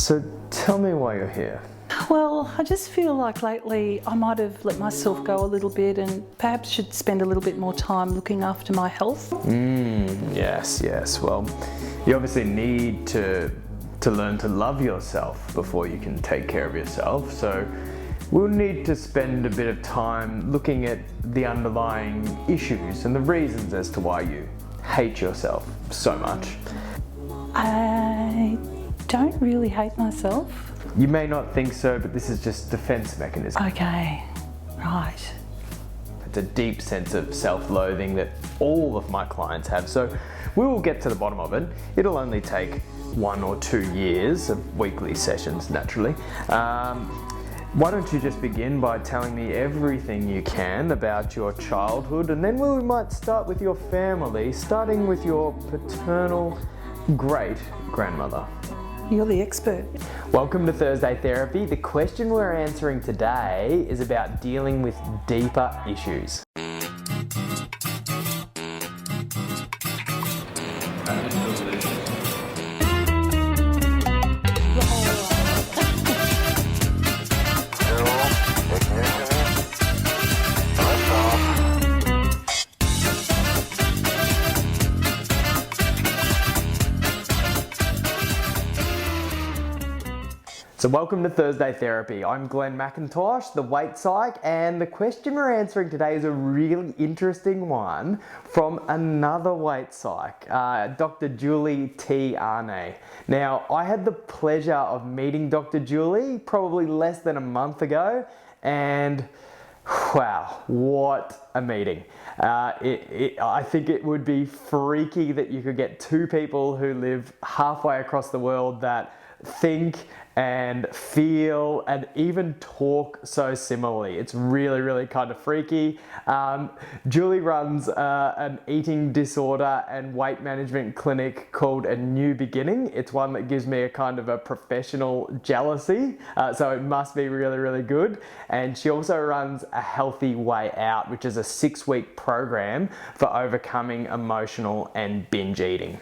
So tell me why you're here. Well, I just feel like lately I might have let myself go a little bit and perhaps should spend a little bit more time looking after my health. Yes. Well, you obviously need to learn to love yourself before you can take care of yourself. So we'll need to spend a bit of time looking at the underlying issues and the reasons as to why you hate yourself so much. I don't really hate myself. You may not think so, but this is just defense mechanism. Okay, right. It's a deep sense of self-loathing that all of my clients have. So we will get to the bottom of it. It'll only take 1 or 2 years of weekly sessions, naturally. Why don't you just begin by telling me everything you can about your childhood, and then we might start with your family, starting with your paternal great-grandmother. You're the expert. Welcome to Thursday Therapy. The question we're answering today is about dealing with deeper issues. So welcome to Thursday Therapy. I'm Glenn Mackintosh, the weight psych, and the question we're answering today is a really interesting one from another weight psych, Dr. Julie T. Anné. Now, I had the pleasure of meeting Dr. Julie probably less than a month ago, and wow, what a meeting. I think it would be freaky that you could get two people who live halfway across the world that think and feel and even talk so similarly. It's really kind of freaky. Julie runs an eating disorder and weight management clinic called A New Beginning. It's one that gives me a kind of a professional jealousy, so it must be really good. And she also runs A Healthy Way Out, which is a 6-week program for overcoming emotional and binge eating.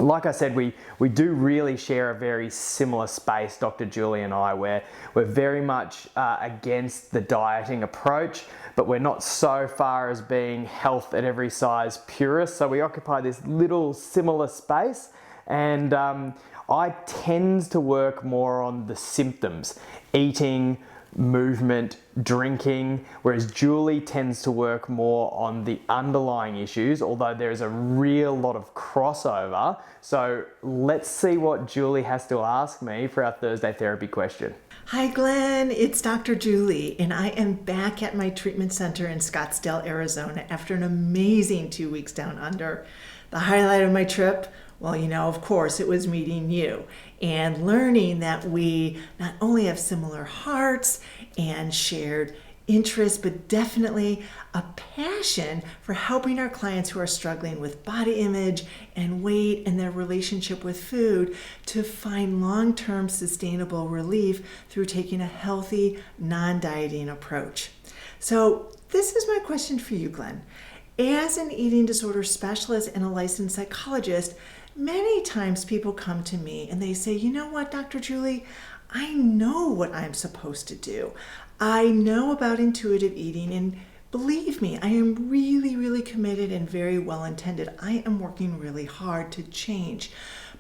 Like I said, we do really share a very similar space, Dr. Julie and I, where we're very much against the dieting approach, but we're not so far as being health at every size purists. So we occupy this little similar space, and I tend to work more on the symptoms, eating, movement, drinking, whereas Julie tends to work more on the underlying issues, although there's a real lot of crossover. So let's see what Julie has to ask me for our Thursday Therapy question. Hi Glenn, it's Dr. Julie, and I am back at my treatment center in Scottsdale, Arizona after an amazing 2 weeks down under. The highlight of my trip, well, of course, it was meeting you and learning that we not only have similar hearts and shared interests, but definitely a passion for helping our clients who are struggling with body image and weight and their relationship with food to find long-term sustainable relief through taking a healthy, non-dieting approach. So this is my question for you, Glenn. As an eating disorder specialist and a licensed psychologist, many times people come to me and they say, you know what, Dr. Julie, I know what I'm supposed to do. I know about intuitive eating, and believe me, I am really committed and very well intended. I am working really hard to change,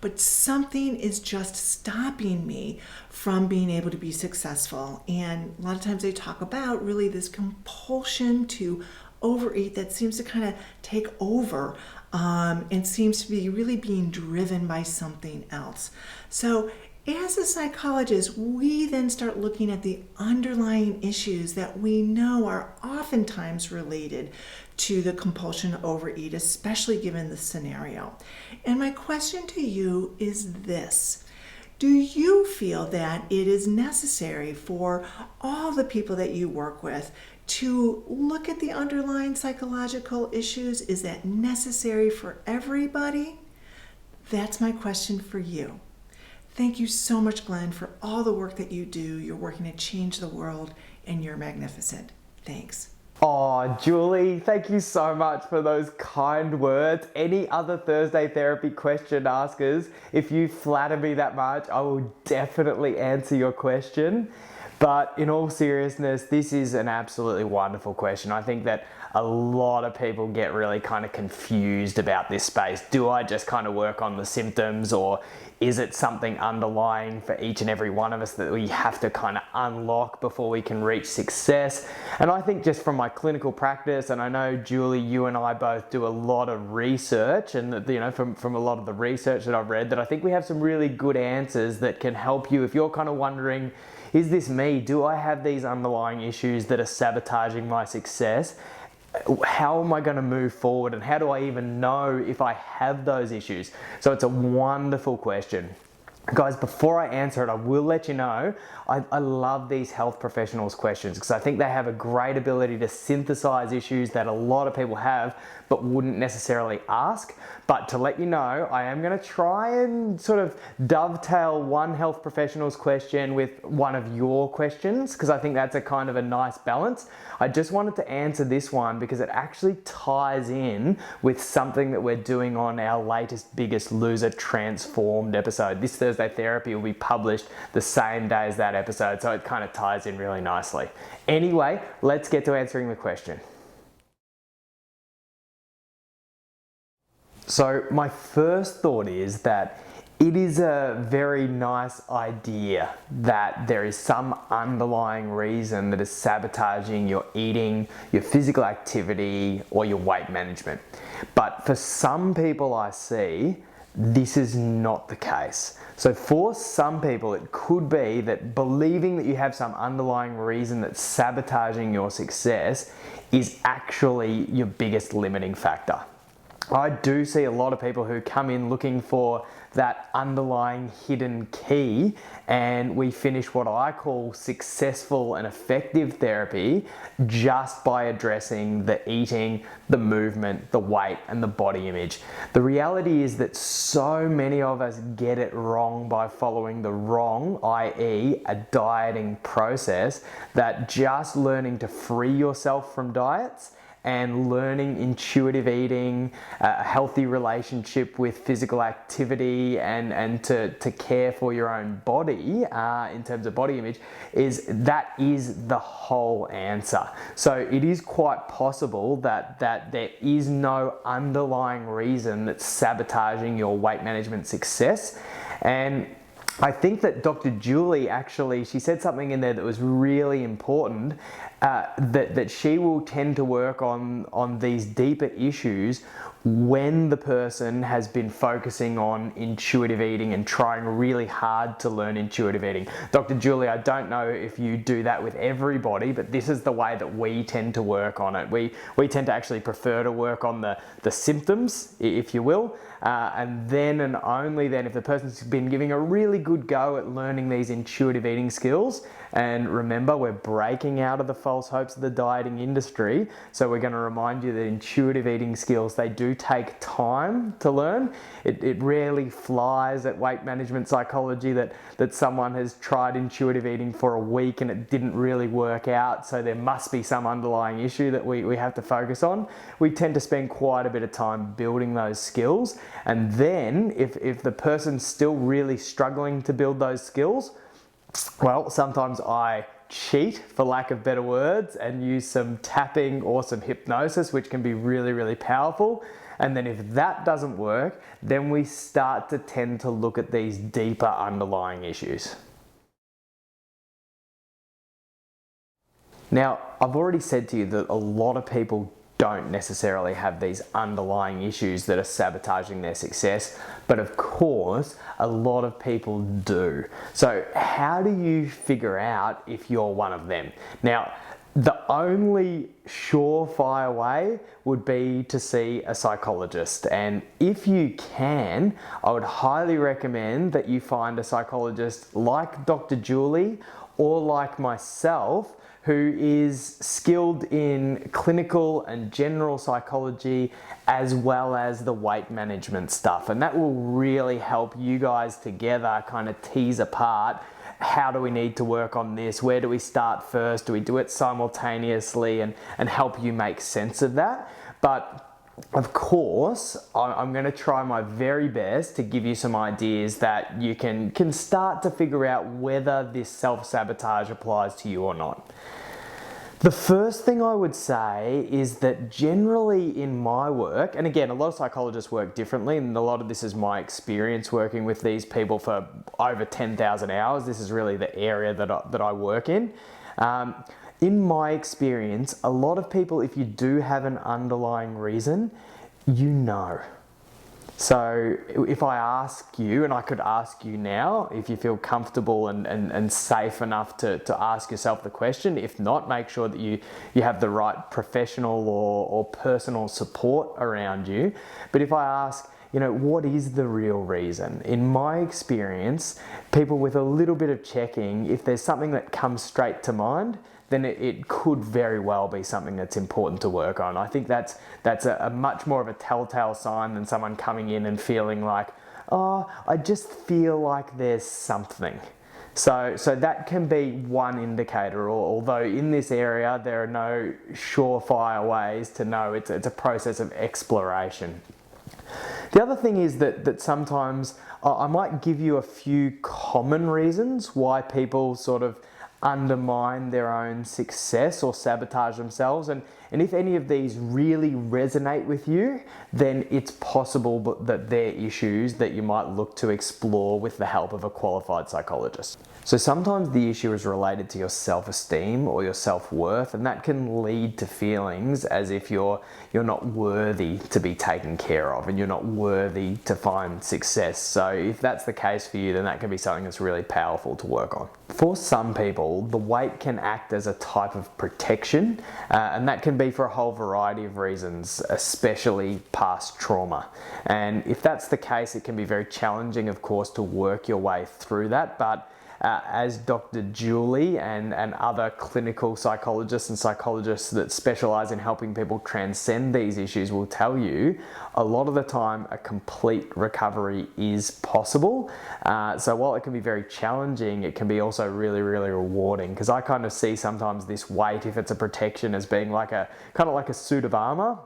but something is just stopping me from being able to be successful. And a lot of times they talk about really this compulsion to overeat that seems to kind of take over and seems to be really being driven by something else. So as a psychologist, we then start looking at the underlying issues that we know are oftentimes related to the compulsion to overeat, especially given the scenario. And my question to you is this: do you feel that it is necessary for all the people that you work with to look at the underlying psychological issues? Is that necessary for everybody? That's my question for you. Thank you so much, Glenn, for all the work that you do. You're working to change the world, and you're magnificent. Thanks. Oh, Julie, thank you so much for those kind words. Any other Thursday Therapy question askers, if you flatter me that much, I will definitely answer your question. But in all seriousness, this is an absolutely wonderful question. I think that a lot of people get really kind of confused about this space. Do I just kind of work on the symptoms, or is it something underlying for each and every one of us that we have to kind of unlock before we can reach success? And I think just from my clinical practice, and I know Julie, you and I both do a lot of research, and you know, from a lot of the research that I've read, that I think we have some really good answers that can help you if you're kind of wondering, is this me? Do I have these underlying issues that are sabotaging my success? How am I going to move forward, and how do I even know if I have those issues? So it's a wonderful question. Guys, before I answer it, I will let you know, I love these health professionals questions because I think they have a great ability to synthesize issues that a lot of people have but wouldn't necessarily ask. But to let you know, I am going to try and sort of dovetail one health professional's question with one of your questions, because I think that's a kind of a nice balance. I just wanted to answer this one because it actually ties in with something that we're doing on our latest Biggest Loser Transformed episode. This Thursday Therapy will be published the same day as that episode, so it kind of ties in really nicely. Anyway, let's get to answering the question. So my first thought is that it is a very nice idea that there is some underlying reason that is sabotaging your eating, your physical activity, or your weight management. But for some people I see, this is not the case. So for some people, it could be that believing that you have some underlying reason that's sabotaging your success is actually your biggest limiting factor. I do see a lot of people who come in looking for that underlying hidden key, and we finish what I call successful and effective therapy just by addressing the eating, the movement, the weight, and the body image. The reality is that so many of us get it wrong by following the wrong, i.e. a dieting process, that just learning to free yourself from diets and learning intuitive eating, a healthy relationship with physical activity, and to care for your own body in terms of body image, is the whole answer. So it is quite possible that there is no underlying reason that's sabotaging your weight management success. And I think that Dr. Julie actually, she said something in there that was really important, that she will tend to work on these deeper issues when the person has been focusing on intuitive eating and trying really hard to learn intuitive eating. Dr. Julie, I don't know if you do that with everybody, but this is the way that we tend to work on it. We tend to actually prefer to work on the symptoms, if you will, and then and only then, if the person's been giving a really good go at learning these intuitive eating skills. And remember, we're breaking out of the false hopes of the dieting industry, so we're going to remind you that intuitive eating skills, they do take time to learn. It rarely flies at weight management psychology that someone has tried intuitive eating for a week and it didn't really work out, so there must be some underlying issue that we have to focus on. We tend to spend quite a bit of time building those skills, and then if the person's still really struggling to build those skills, well, sometimes I cheat, for lack of better words, and use some tapping or some hypnosis, which can be really, really powerful. And then if that doesn't work, then we start to tend to look at these deeper underlying issues. Now, I've already said to you that a lot of people don't necessarily have these underlying issues that are sabotaging their success, but of course a lot of people do. So how do you figure out if you're one of them? Now, the only surefire way would be to see a psychologist, and if you can, I would highly recommend that you find a psychologist like Dr. Julie or like myself, who is skilled in clinical and general psychology as well as the weight management stuff. And that will really help you guys together kind of tease apart how do we need to work on this? Where do we start first? Do we do it simultaneously? And help you make sense of that. But of course, I'm going to try my very best to give you some ideas that you can start to figure out whether this self-sabotage applies to you or not. The first thing I would say is that generally in my work, and again, a lot of psychologists work differently, and a lot of this is my experience working with these people for over 10,000 hours. This is really the area that I work in. In my experience, a lot of people, if you do have an underlying reason, you know. So if I ask you, and I could ask you now, if you feel comfortable and safe enough to ask yourself the question. If not, make sure that you have the right professional or personal support around you. But if I ask, what is the real reason? In my experience, people with a little bit of checking, if there's something that comes straight to mind, then it could very well be something that's important to work on. I think that's a much more of a telltale sign than someone coming in and feeling like, oh, I just feel like there's something. So that can be one indicator, although in this area there are no surefire ways to know. It's a process of exploration. The other thing is that sometimes I might give you a few common reasons why people sort of undermine their own success or sabotage themselves, and if any of these really resonate with you, then it's possible that they're issues that you might look to explore with the help of a qualified psychologist. So sometimes the issue is related to your self-esteem or your self-worth, and that can lead to feelings as if you're not worthy to be taken care of and you're not worthy to find success. So if that's the case for you, then that can be something that's really powerful to work on. For some people, the weight can act as a type of protection, and that can be for a whole variety of reasons, especially past trauma. And if that's the case, it can be very challenging, of course, to work your way through that. But as Dr. Julie and other clinical psychologists and psychologists that specialize in helping people transcend these issues will tell you, a lot of the time a complete recovery is possible. So while it can be very challenging, it can be also really, really rewarding, because I kind of see sometimes this weight, if it's a protection, as being like a kind of like a suit of armor.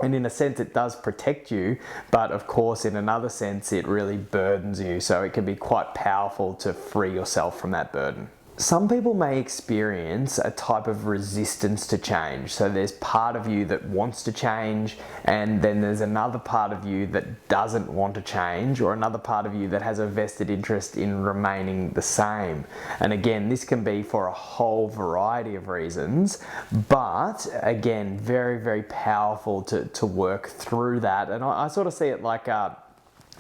And in a sense, it does protect you, but of course, in another sense, it really burdens you. So it can be quite powerful to free yourself from that burden. Some people may experience a type of resistance to change. So there's part of you that wants to change, and then there's another part of you that doesn't want to change, or another part of you that has a vested interest in remaining the same. And again, this can be for a whole variety of reasons, but again, very, very powerful to work through that. And I sort of see it like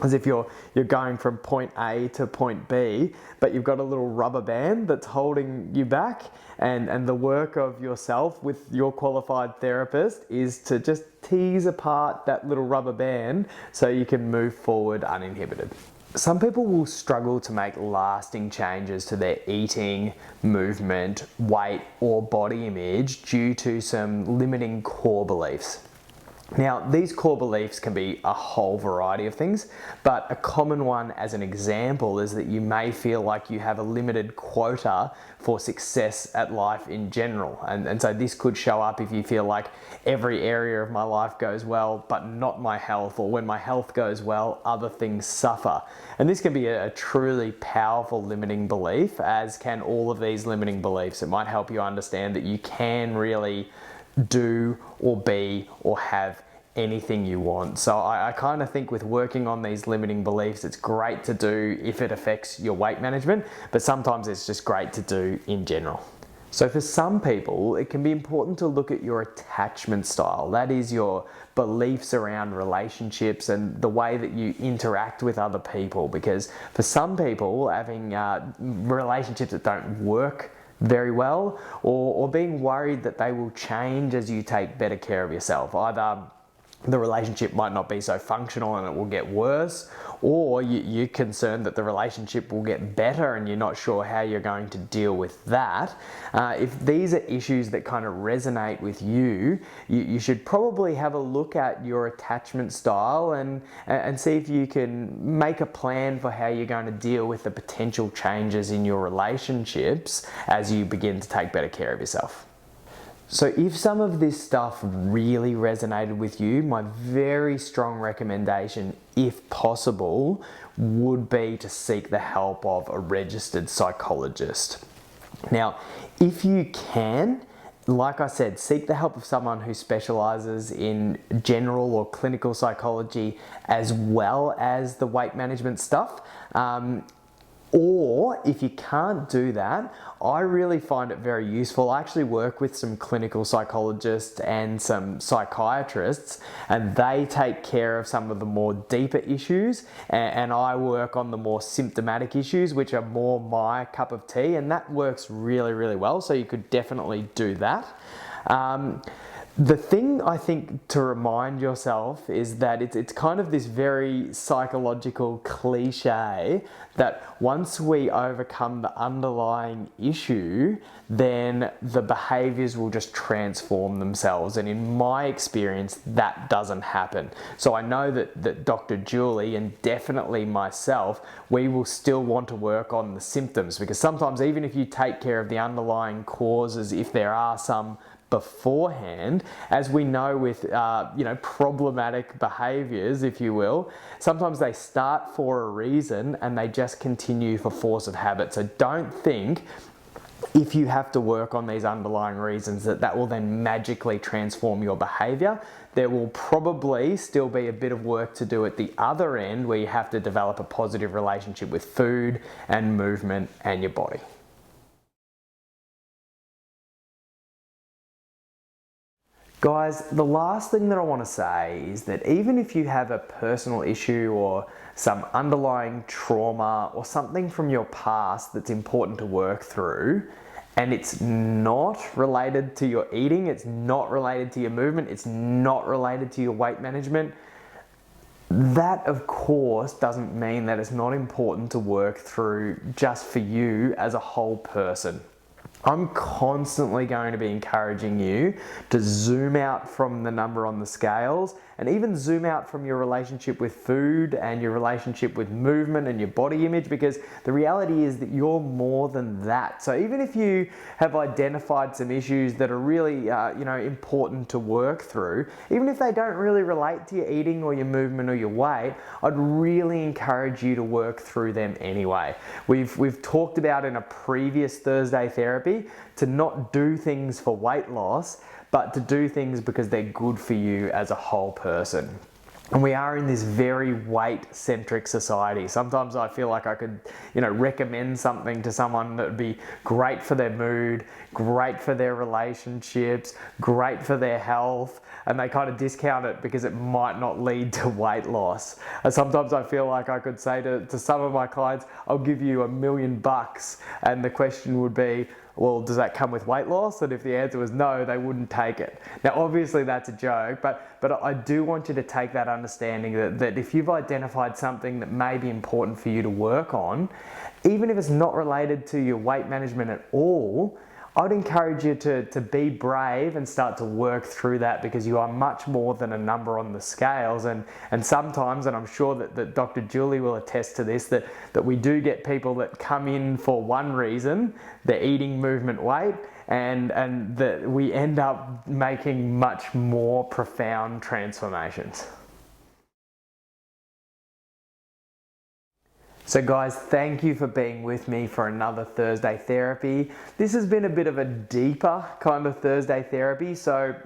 as if you're going from point A to point B, but you've got a little rubber band that's holding you back, and the work of yourself with your qualified therapist is to just tease apart that little rubber band so you can move forward uninhibited. Some people will struggle to make lasting changes to their eating, movement, weight, or body image due to some limiting core beliefs. Now, these core beliefs can be a whole variety of things, but a common one as an example is that you may feel like you have a limited quota for success at life in general. And so this could show up if you feel like every area of my life goes well, but not my health, or when my health goes well, other things suffer. And this can be a truly powerful limiting belief, as can all of these limiting beliefs. It might help you understand that you can really do or be or have anything you want. So I kind of think with working on these limiting beliefs, it's great to do if it affects your weight management, but sometimes it's just great to do in general. So for some people, it can be important to look at your attachment style. That is your beliefs around relationships and the way that you interact with other people. Because for some people, having relationships that don't work very well, or being worried that they will change as you take better care of yourself, either the relationship might not be so functional and it will get worse, or you're concerned that the relationship will get better and you're not sure how you're going to deal with that. If these are issues that kind of resonate with you, you should probably have a look at your attachment style and see if you can make a plan for how you're going to deal with the potential changes in your relationships as you begin to take better care of yourself. So if some of this stuff really resonated with you, my very strong recommendation, if possible, would be to seek the help of a registered psychologist. Now, if you can, like I said, seek the help of someone who specializes in general or clinical psychology as well as the weight management stuff. Or if you can't do that, I really find it very useful. I actually work with some clinical psychologists and some psychiatrists, and they take care of some of the more deeper issues, and I work on the more symptomatic issues, which are more my cup of tea, and that works really, really well. So you could definitely do that. The thing I think to remind yourself is that it's kind of this very psychological cliche that once we overcome the underlying issue, then the behaviors will just transform themselves. And in my experience, that doesn't happen. So I know that Dr. Julie and definitely myself, we will still want to work on the symptoms, because sometimes even if you take care of the underlying causes, if there are some beforehand, as we know with problematic behaviors, if you will, sometimes they start for a reason and they just continue for force of habit. So don't think if you have to work on these underlying reasons that will then magically transform your behavior. There will probably still be a bit of work to do at the other end, where you have to develop a positive relationship with food and movement and your body. Guys, the last thing that I want to say is that even if you have a personal issue or some underlying trauma or something from your past that's important to work through, and it's not related to your eating, it's not related to your movement, it's not related to your weight management, that of course doesn't mean that it's not important to work through just for you as a whole person. I'm constantly going to be encouraging you to zoom out from the number on the scales, and even zoom out from your relationship with food and your relationship with movement and your body image, because the reality is that you're more than that. So even if you have identified some issues that are really important to work through, even if they don't really relate to your eating or your movement or your weight, I'd really encourage you to work through them anyway. We've talked about in a previous Thursday therapy to not do things for weight loss, but to do things because they're good for you as a whole person. And we are in this very weight-centric society. Sometimes I feel like I could, recommend something to someone that would be great for their mood, great for their relationships, great for their health, and they kind of discount it because it might not lead to weight loss. And sometimes I feel like I could say to some of my clients, I'll give you $1 million, and the question would be, well, does that come with weight loss? And if the answer was no, they wouldn't take it. Now, obviously that's a joke, but I do want you to take that understanding that if you've identified something that may be important for you to work on, even if it's not related to your weight management at all, I'd encourage you to be brave and start to work through that, because you are much more than a number on the scales. And sometimes, and I'm sure that Dr. Julie will attest to this, that we do get people that come in for one reason, they're eating, movement, weight, and that we end up making much more profound transformations. So guys, thank you for being with me for another Thursday therapy. This has been a bit of a deeper kind of Thursday therapy, so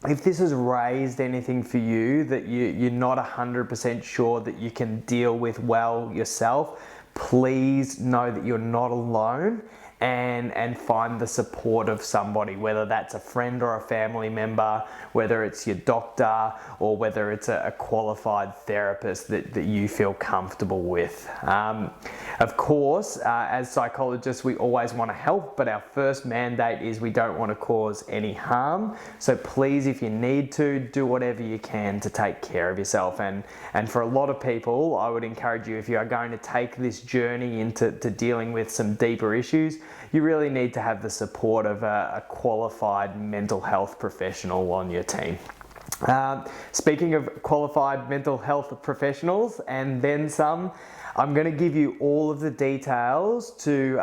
if this has raised anything for you that you're not 100% sure that you can deal with well yourself, please know that you're not alone. and find the support of somebody, whether that's a friend or a family member, whether it's your doctor, or whether it's a qualified therapist that you feel comfortable with. Of course, as psychologists, we always want to help, but our first mandate is we don't want to cause any harm. So please, if you need to, do whatever you can to take care of yourself. And for a lot of people, I would encourage you, if you are going to take this journey into dealing with some deeper issues, you really need to have the support of a qualified mental health professional on your team. Speaking of qualified mental health professionals and then some, I'm going to give you all of the details to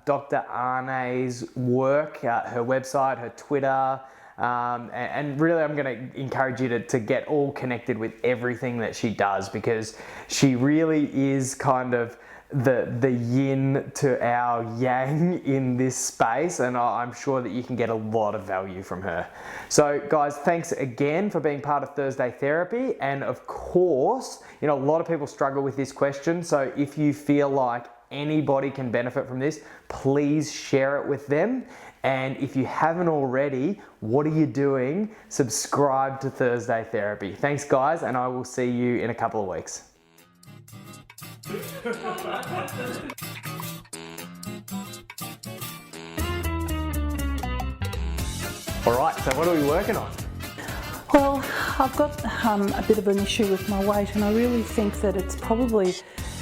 Dr. Anné's work, her website, her Twitter, and really I'm going to encourage you to get all connected with everything that she does, because she really is kind of the yin to our yang in this space, and I'm sure that you can get a lot of value from her. So guys, thanks again for being part of Thursday Therapy. And of course, a lot of people struggle with this question, so if you feel like anybody can benefit from this, please share it with them. And if you haven't already, what are you doing? Subscribe to Thursday Therapy. Thanks guys, and I will see you in a couple of weeks. Alright, so what are we working on? Well, I've got a bit of an issue with my weight, and I really think that it's probably,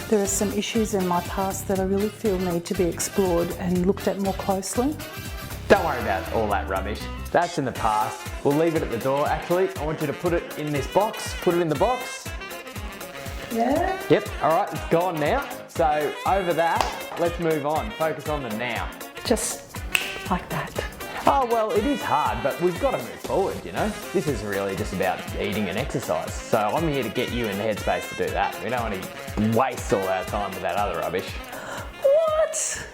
there are some issues in my past that I really feel need to be explored and looked at more closely. Don't worry about all that rubbish. That's in the past. We'll leave it at the door. Actually, I want you to put it in this box. Put it in the box. Yeah? Yep, alright, it's gone now. So over that, let's move on. Focus on the now. Just like that. Oh, well, it is hard, but we've got to move forward, This is really just about eating and exercise. So I'm here to get you in the headspace to do that. We don't want to waste all our time with that other rubbish. What?